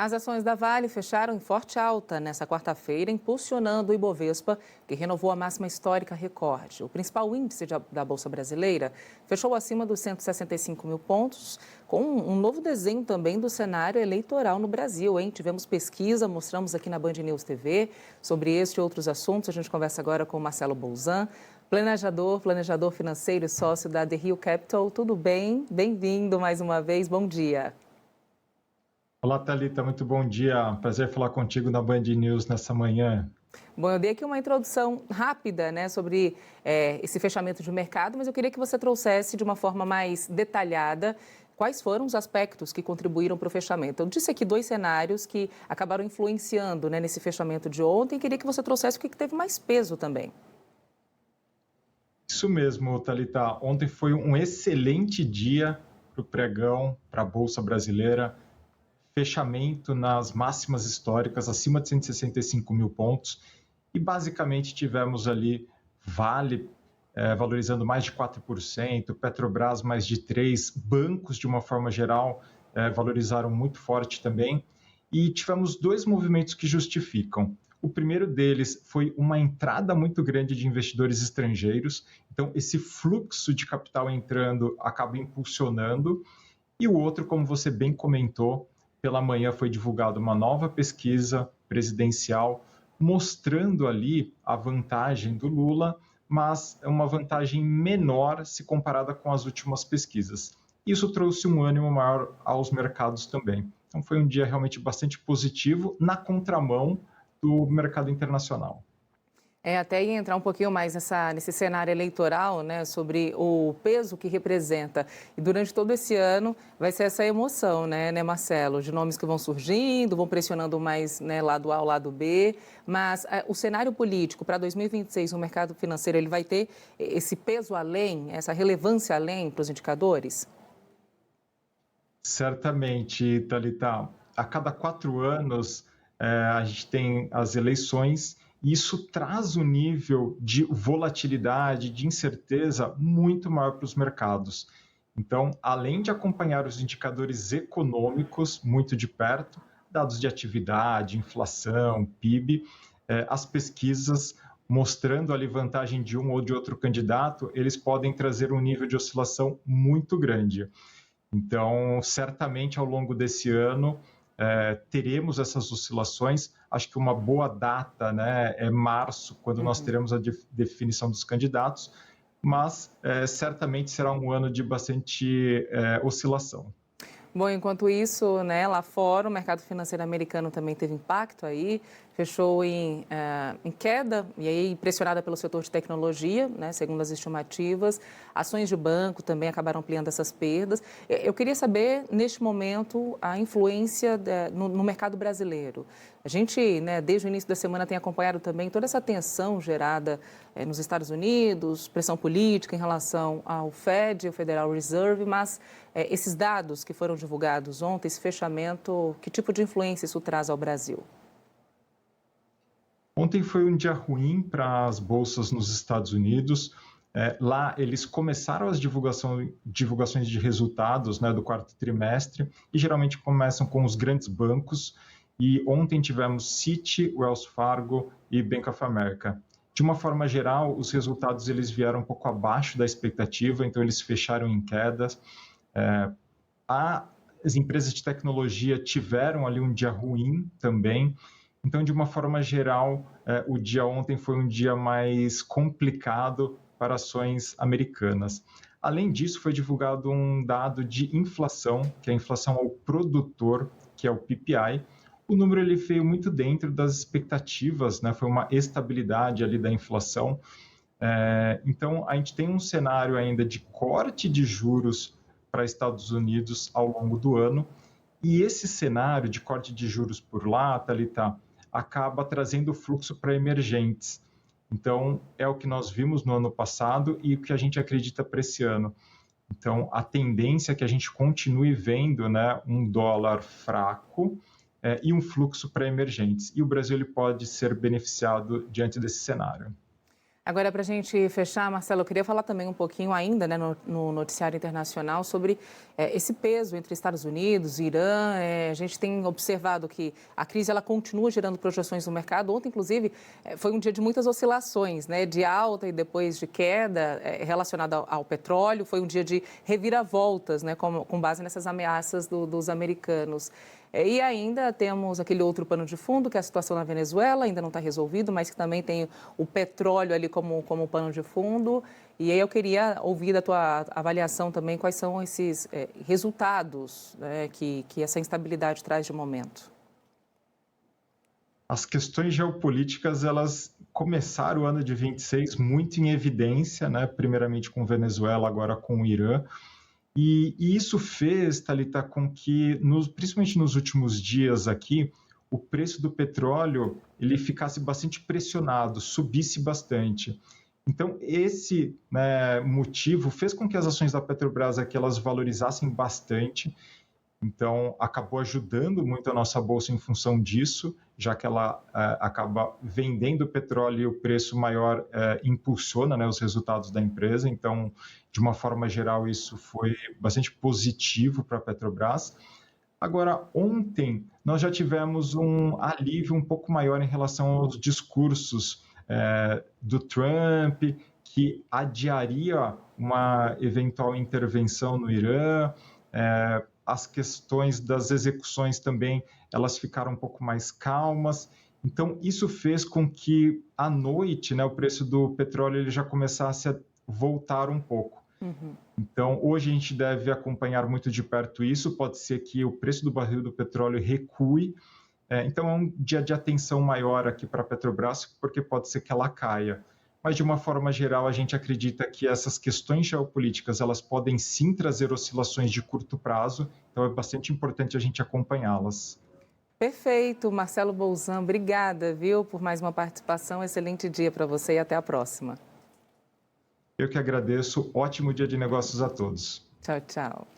As ações da Vale fecharam em forte alta nesta quarta-feira, impulsionando o Ibovespa, que renovou a máxima histórica recorde. O principal índice da Bolsa Brasileira fechou acima dos 165 mil pontos, com um novo desenho também do cenário eleitoral no Brasil, hein? Tivemos pesquisa, mostramos aqui na Band News TV sobre este e outros assuntos. A gente conversa agora com o Marcelo Bolzan, planejador financeiro e sócio da The Hill Capital. Tudo bem? Bem-vindo mais uma vez, bom dia. Olá, Thalita, muito bom dia. Prazer falar contigo na Band News nessa manhã. Bom, eu dei aqui uma introdução rápida, né, sobre esse fechamento de mercado, mas eu queria que você trouxesse de uma forma mais detalhada quais foram os aspectos que contribuíram para o fechamento. Eu disse aqui dois cenários que acabaram influenciando, né, nesse fechamento de ontem e queria que você trouxesse o que teve mais peso também. Isso mesmo, Thalita. Ontem foi um excelente dia para o pregão, para a Bolsa Brasileira. Fechamento nas máximas históricas, acima de 165 mil pontos. E basicamente tivemos ali Vale valorizando mais de 4%, Petrobras mais de 3%, bancos de uma forma geral valorizaram muito forte também. E tivemos dois movimentos que justificam. O primeiro deles foi uma entrada muito grande de investidores estrangeiros. Então, esse fluxo de capital entrando acaba impulsionando. E o outro, como você bem comentou, pela manhã foi divulgada uma nova pesquisa presidencial mostrando ali a vantagem do Lula, mas é uma vantagem menor se comparada com as últimas pesquisas. Isso trouxe um ânimo maior aos mercados também. Então foi um dia realmente bastante positivo na contramão do mercado internacional. Até ia entrar um pouquinho mais nesse cenário eleitoral, né, sobre o peso que representa. E durante todo esse ano vai ser essa emoção, né, Marcelo? De nomes que vão surgindo, vão pressionando mais, né, lado A, lado B. Mas o cenário político para 2026 no mercado financeiro, ele vai ter esse peso além, essa relevância além para os indicadores? Certamente, Thalita. A cada 4 anos a gente tem as eleições. E isso traz um nível de volatilidade, de incerteza muito maior para os mercados. Então, além de acompanhar os indicadores econômicos muito de perto, dados de atividade, inflação, PIB, as pesquisas mostrando ali vantagem de um ou de outro candidato, eles podem trazer um nível de oscilação muito grande. Então, certamente ao longo desse ano, teremos essas oscilações. Acho que uma boa data, né, é março, quando nós teremos a definição dos candidatos, mas certamente será um ano de bastante oscilação. Bom, enquanto isso, né, lá fora, o mercado financeiro americano também teve impacto aí, fechou em queda, e aí pressionada pelo setor de tecnologia, né, segundo as estimativas. Ações de banco também acabaram ampliando essas perdas. Eu queria saber, neste momento, a influência no mercado brasileiro. A gente, né, desde o início da semana, tem acompanhado também toda essa tensão gerada nos Estados Unidos, pressão política em relação ao Fed, o Federal Reserve, mas esses dados que foram divulgados ontem, esse fechamento, que tipo de influência isso traz ao Brasil? Ontem foi um dia ruim para as bolsas nos Estados Unidos. Lá eles começaram as divulgações de resultados, né, do quarto trimestre e geralmente começam com os grandes bancos. E ontem tivemos Citi, Wells Fargo e Bank of America. De uma forma geral, os resultados eles vieram um pouco abaixo da expectativa, então eles fecharam em quedas. As empresas de tecnologia tiveram ali um dia ruim também. Então, de uma forma geral, o dia ontem foi um dia mais complicado para ações americanas. Além disso, foi divulgado um dado de inflação, que é a inflação ao produtor, que é o PPI. O número ele veio muito dentro das expectativas, né? Foi uma estabilidade ali da inflação. Então, a gente tem um cenário ainda de corte de juros para Estados Unidos ao longo do ano. E esse cenário de corte de juros por lá, Thalita, acaba trazendo fluxo para emergentes. Então, é o que nós vimos no ano passado e o que a gente acredita para esse ano. Então, a tendência é que a gente continue vendo, né, um dólar fraco e um fluxo para emergentes. E o Brasil ele pode ser beneficiado diante desse cenário. Agora, para a gente fechar, Marcelo, eu queria falar também um pouquinho ainda, né, no noticiário internacional sobre esse peso entre Estados Unidos e Irã. A gente tem observado que a crise ela continua gerando projeções no mercado. Ontem, inclusive, foi um dia de muitas oscilações, né, de alta e depois de queda relacionada ao petróleo. Foi um dia de reviravoltas, né, com base nessas ameaças dos americanos. E ainda temos aquele outro pano de fundo, que é a situação na Venezuela, ainda não está resolvido, mas que também tem o petróleo ali como pano de fundo. E aí eu queria ouvir da tua avaliação também quais são esses resultados, né, que essa instabilidade traz de momento. As questões geopolíticas, elas começaram o ano de 26 muito em evidência, né? Primeiramente com Venezuela, agora com o Irã. E isso fez, Thalita, com que, principalmente nos últimos dias aqui, o preço do petróleo ele ficasse bastante pressionado, subisse bastante. Então, esse, né, motivo fez com que as ações da Petrobras aqui elas valorizassem bastante. Então, acabou ajudando muito a nossa bolsa em função disso, já que ela acaba vendendo petróleo e o preço maior impulsiona, né, os resultados da empresa. Então, de uma forma geral, isso foi bastante positivo para a Petrobras. Agora, ontem, nós já tivemos um alívio um pouco maior em relação aos discursos do Trump, que adiaria uma eventual intervenção no Irã. As questões das execuções também, elas ficaram um pouco mais calmas. Então, isso fez com que, à noite, né, o preço do petróleo ele já começasse a voltar um pouco. Uhum. Então, hoje a gente deve acompanhar muito de perto isso. Pode ser que o preço do barril do petróleo recue. Então, é um dia de atenção maior aqui para a Petrobras, porque pode ser que ela caia. Mas, de uma forma geral, a gente acredita que essas questões geopolíticas elas podem sim trazer oscilações de curto prazo, então é bastante importante a gente acompanhá-las. Perfeito, Marcelo Bolzan, obrigada, viu, por mais uma participação. Excelente dia para você e até a próxima. Eu que agradeço, ótimo dia de negócios a todos. Tchau, tchau.